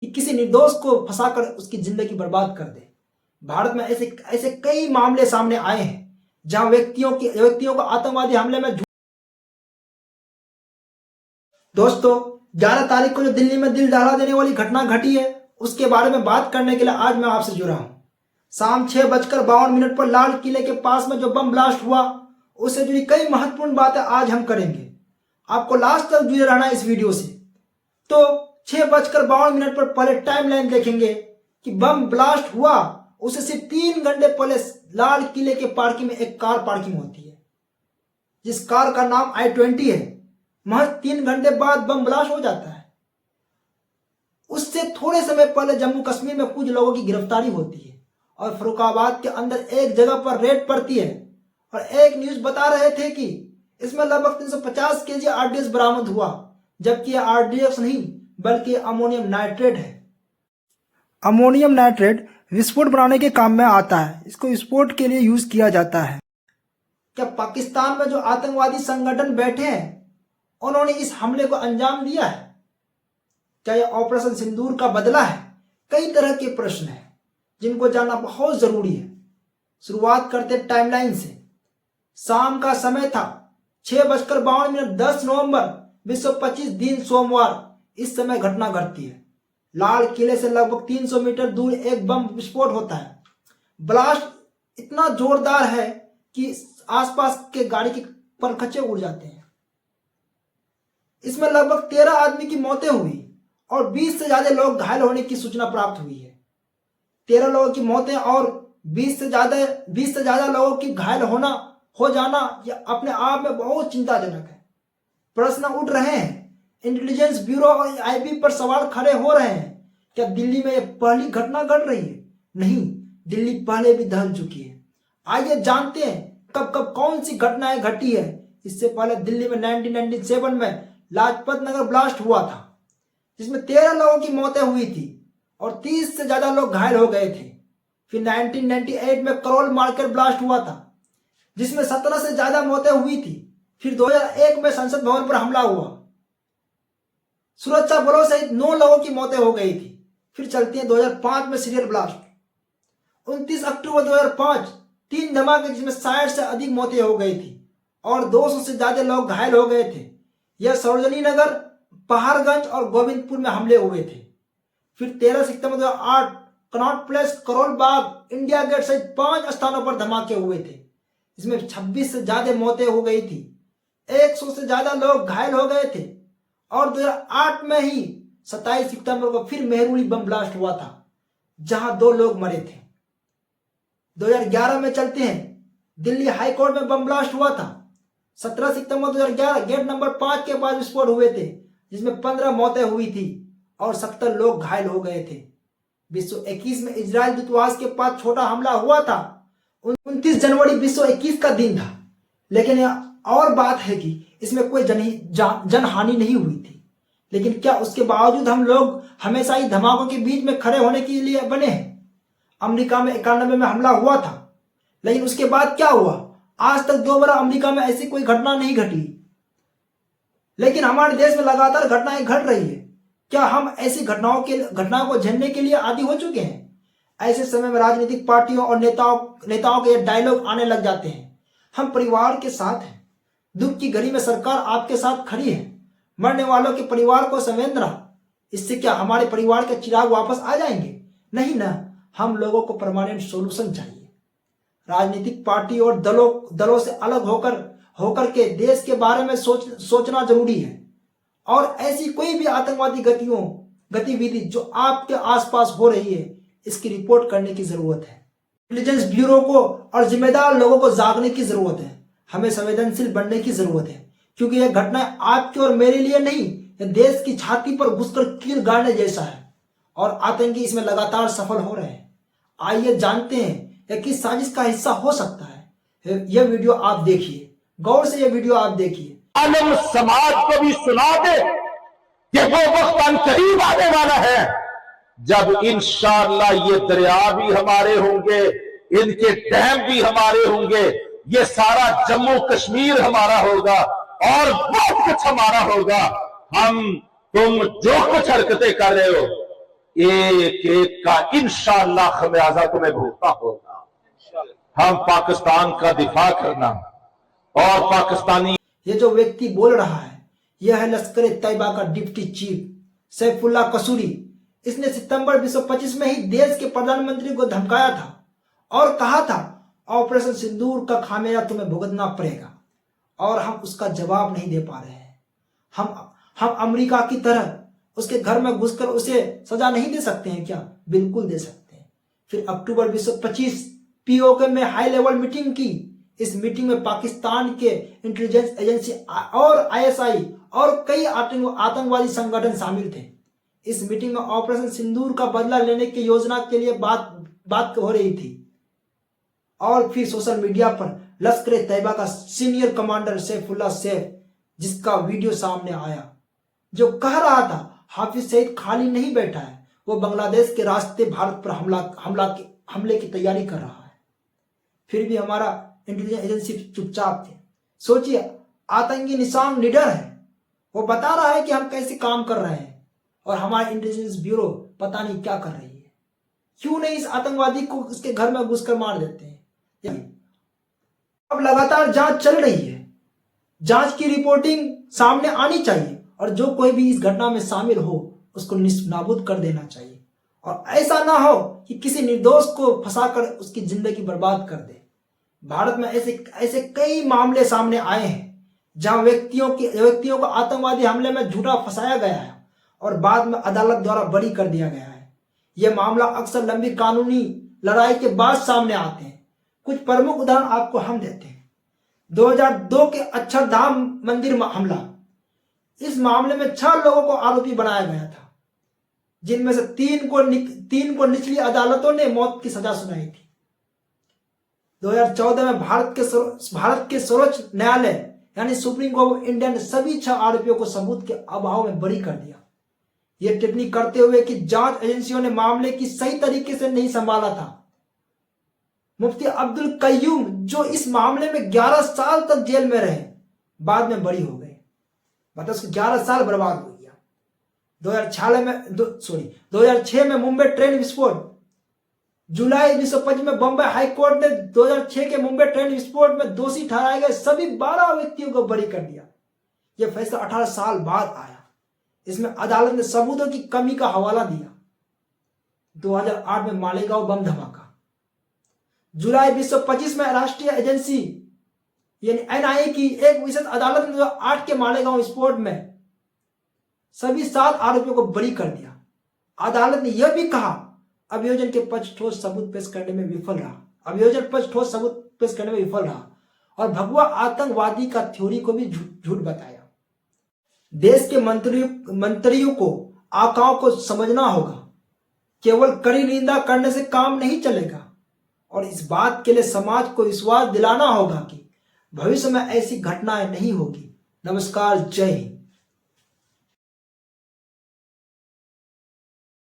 कि किसी निर्दोष को फंसाकर उसकी जिंदगी बर्बाद कर दे। भारत में ऐसे ऐसे कई मामले सामने आए हैं जहां व्यक्तियों को आतंकवादी हमले में। दोस्तों, 11 तारीख को जो दिल्ली में दिल दहला देने वाली घटना घटी है, उसके बारे में बात करने के लिए आज मैं आपसे जुड़ा हूं। शाम 6:52 पर लाल किले के पास में जो बम ब्लास्ट हुआ, उससे जुड़ी कई महत्वपूर्ण बातें आज हम करेंगे। आपको लास्ट तक जुड़े रहना इस वीडियो से। तो 6:52 पर पहले टाइमलाइन देखेंगे कि बम ब्लास्ट हुआ, उसे सिर्फ 3 घंटे पहले लाल किले के पार्किंग में एक कार पार्किंग होती है, जिस कार का नाम i20 है। महज 3 घंटे बाद बम ब्लास्ट हो जाता है। उससे थोड़े समय पहले जम्मू कश्मीर में कुछ लोगों की गिरफ्तारी होती है और फरुखाबाद के अंदर एक जगह पर रेड पड़ती है और एक न्यूज बता रहे थे कि इसमें लगभग 350 केजी आरडीएक्स बरामद हुआ, जबकि यह आरडीएक्स नहीं बल्कि अमोनियम नाइट्रेट है। अमोनियम नाइट्रेट विस्फोट बनाने के काम में आता है। इसको विस्फोट के लिए यूज किया जाता है। क्या पाकिस्तान में जो आतंकवादी संगठन बैठे हैं, उन्होंने इस हमले को अंजाम दिया है? क्या यह ऑपरेशन सिंदूर का बदला है? कई तरह के प्रश्न हैं जिनको जानना बहुत जरूरी है। शुरुआत करते टाइमलाइन से। शाम का समय था 6:52, 10 नवंबर 2025 दिन सोमवार। इस समय घटना घटती है। लाल किले से लगभग 300 मीटर दूर एक बम विस्फोट होता है। ब्लास्ट इतना जोरदार है कि आसपास के गाड़ी के परखच्चे उड़ जाते हैं। इसमें लगभग 13 आदमी की मौतें हुई और 20 से ज्यादा लोग घायल होने की सूचना प्राप्त हुई है। 13 लोगों की मौतें और 20 से ज्यादा लोगों की घायल हो जाना यह अपने आप में बहुत चिंताजनक है। प्रश्न उठ रहे हैं, इंटेलिजेंस ब्यूरो और आईबी पर सवाल खड़े हो रहे हैं। क्या दिल्ली में यह पहली घटना घट रही है? नहीं, दिल्ली पहले भी दहल चुकी है। आइए जानते हैं कब कब कौन सी घटनाएं घटी है। इससे पहले दिल्ली में 1997 में लाजपत नगर ब्लास्ट हुआ था, जिसमें 13 लोगों की मौतें हुई थी और 30 से ज्यादा लोग घायल हो गए थे। फिर 1998 में करोल मार्केट ब्लास्ट हुआ था, जिसमें 17 से ज्यादा मौतें हुई थी। फिर 2001 में संसद भवन पर हमला हुआ, सुरक्षा बलों सहित 9 लोगों की मौतें हो गई थी। फिर चलती है 2005 में सीरियल ब्लास्ट। 29 अक्टूबर 2005 3 धमाके, जिसमें 60 से अधिक मौतें हो गई थी और 200 से ज्यादा लोग घायल हो गए थे। यह सरोजनी नगर, पहाड़गंज और गोविंदपुर में हमले हुए थे। फिर 13 सितंबर 2008 Connaught place, Karol Bagh, India gate सहित 5 स्थानों पर धमाके हुए थे। इसमें 26 से ज्यादा मौतें हो गई थी, 100 से ज्यादा लोग घायल हो गए थे। और 2008 में ही 27 सितंबर को फिर मेहरौली बम ब्लास्ट हुआ था, जहां 2 लोग मरे थे। 2011 में चलते हैं, दिल्ली हाई कोर्ट में बम ब्लास्ट हुआ था। 17 सितंबर 2011 गेट नंबर 5 के पास विस्फोट हुए थे, जिसमें 15 मौतें हुई थी और 70 लोग घायल हो गए थे। 2021 में इजराइल दूतावास के पास छोटा हमला हुआ था। 29 जनवरी 2021 का दिन था, लेकिन यह और बात है कि इसमें कोई जनहानि नहीं हुई थी। लेकिन क्या उसके बावजूद हम लोग हमेशा ही धमाकों के बीच में खड़े होने के लिए बने हैं? अमेरिका में 91 में हमला हुआ था, लेकिन उसके बाद क्या हुआ? आज तक 2 बार अमेरिका में ऐसी कोई घटना नहीं घटी, लेकिन हमारे देश में लगातार घटनाएं घट रही है। क्या हम ऐसी घटनाओं को झेलने के लिए आदी हो चुके हैं? ऐसे समय में राजनीतिक पार्टियों और नेताओं के डायलॉग आने लग जाते हैं, हम परिवार के साथ हैं, दुख की घड़ी में सरकार आपके साथ खड़ी है, मरने वालों के परिवार को संवेदना। इससे क्या हमारे परिवार के चिराग वापस आ जाएंगे? नहीं ना, हम लोगों को परमानेंट सॉल्यूशन चाहिए। राजनीतिक पार्टी और दलों से अलग होकर के देश के बारे में सोचना जरूरी है। और ऐसी कोई भी आतंकवादी गतिविधि जो आपके आसपास हो रही है, इसकी रिपोर्ट करने की जरूरत है। इंटेलिजेंस ब्यूरो को और जिम्मेदार लोगों को जागने की जरूरत है। हमें संवेदनशील बनने की जरूरत है, क्योंकि यह घटना आपके और मेरे लिए नहीं, यह देश की छाती पर घुसकर कील गाड़ने जैसा है और आतंकी इसमें लगातार सफल हो रहे हैं। आइए जानते हैं यह किस साजिश का हिस्सा हो सकता है। यह वीडियो आप देखिए, गौर से यह वीडियो आप देखिए। आलम समाज को भी सुना दे कि वो वक्त अनकरीब आने वाला है जब इंशाअल्लाह ये दरिया भी हमारे होंगे, इनके डैम भी हमारे होंगे, ये सारा जम्मू कश्मीर हमारा होगा और बहुत कुछ हमारा होगा। हम तुम जो कुछ हरकतें कर रहे हो, एक एक का इंशाअल्लाह खमियाजा तुम्हें भुगतना होगा। हम पाकिस्तान का दिफा करना और पाकिस्तानी, ये जो व्यक्ति बोल रहा है यह है लश्कर तैयबा का डिप्टी चीफ सैफुल्लाह कसूरी। इसने सितंबर 2025 में ही देश के प्रधानमंत्री को धमकाया था और कहा था ऑपरेशन सिंदूर का खामियाजा तुम्हें भुगतना पड़ेगा, और हम उसका जवाब नहीं दे पा रहे हैं। हम अमेरिका की तरह उसके घर में घुसकर उसे सजा नहीं दे सकते हैं क्या? बिल्कुल दे सकते हैं। फिर अक्टूबर 2025 पीओके में हाई लेवल मीटिंग की। इस मीटिंग में पाकिस्तान के इंटेलिजेंस एजेंसी और आईएसआई और कई आतंकवादी संगठन शामिल थे। इस मीटिंग में ऑपरेशन सिंदूर का बदला लेने की योजना के लिए बात हो रही थी। और फिर सोशल मीडिया पर लश्कर तैयबा का सीनियर कमांडर सैफुल्लाह सैफ, जिसका वीडियो सामने आया, जो कह रहा था हाफिज सईद खाली नहीं बैठा है, वो बांग्लादेश के रास्ते भारत पर हमले की तैयारी कर रहा है। फिर भी हमारा इंटेलिजेंस एजेंसी चुपचाप थे। सोचिए, आतंकी निशान निडर है, वो बता रहा है कि हम कैसे काम कर रहे हैं, और हमारा इंटेलिजेंस ब्यूरो पता नहीं क्या कर रही है। क्यों नहीं इस आतंकवादी को उसके घर में घुसकर मार देते हैं? अब लगातार जांच चल रही है, जांच की रिपोर्टिंग सामने आनी चाहिए, और जो कोई भी इस घटना में शामिल हो उसको नाबूद कर देना चाहिए, और ऐसा ना हो कि किसी निर्दोष को फंसाकर उसकी जिंदगी बर्बाद कर दे। भारत में ऐसे कई मामले सामने आए हैं जहां व्यक्तियों को आतंकवादी हमले में झूठा फंसाया गया है और बाद में अदालत द्वारा बरी कर दिया गया है। यह मामला अक्सर लंबी कानूनी लड़ाई के बाद सामने आते हैं। कुछ प्रमुख उदाहरण आपको हम देते हैं। 2002 के अक्षरधाम मंदिर हमला, इस मामले में 6 लोगों को आरोपी बनाया गया था, जिनमें से 3 को निचली अदालतों ने मौत की सजा सुनाई थी। 2014 में भारत के सर्वोच्च न्यायालय यानी सुप्रीम कोर्ट ऑफ इंडिया ने सभी 6 आरोपियों को सबूत के अभाव में बरी कर दिया। यह टिप्पणी करते हुए कि जांच एजेंसियों ने मामले की सही तरीके से नहीं संभाला था। मुफ्ती अब्दुल कय्यूम, जो इस मामले में 11 साल तक जेल में रहे, बाद में बरी हो गए। मतलब उसके 11 साल बर्बाद हो गया। 2006 में मुंबई ट्रेन विस्फोट, जुलाई 2025 में बंबई हाईकोर्ट ने 2006 के मुंबई ट्रेन विस्फोट में दोषी ठहराए गए सभी 12 व्यक्तियों को बरी कर दिया। यह फैसला 18 साल बाद आया। इसमें अदालत ने सबूतों की कमी का हवाला दिया। 2008 में मालेगांव बम धमाका, जुलाई 2025 में राष्ट्रीय एजेंसी यानी एनआईए की एक विशेष अदालत ने 2008 के मालेगांव विस्फोट में सभी 7 आरोपियों को बरी कर दिया। अदालत ने यह भी कहा अभियोजन के पक्ष ठोस सबूत पेश करने में विफल रहा, और भगवा आतंकवादी का थ्योरी को भी झूठ बताया। देश के मंत्रियों को आकाओं को समझना होगा, केवल कड़ी निंदा करने से काम नहीं चलेगा, और इस बात के लिए समाज को विश्वास दिलाना होगा कि भविष्य में ऐसी घटनाएं नहीं होगी। नमस्कार, जय हिंद।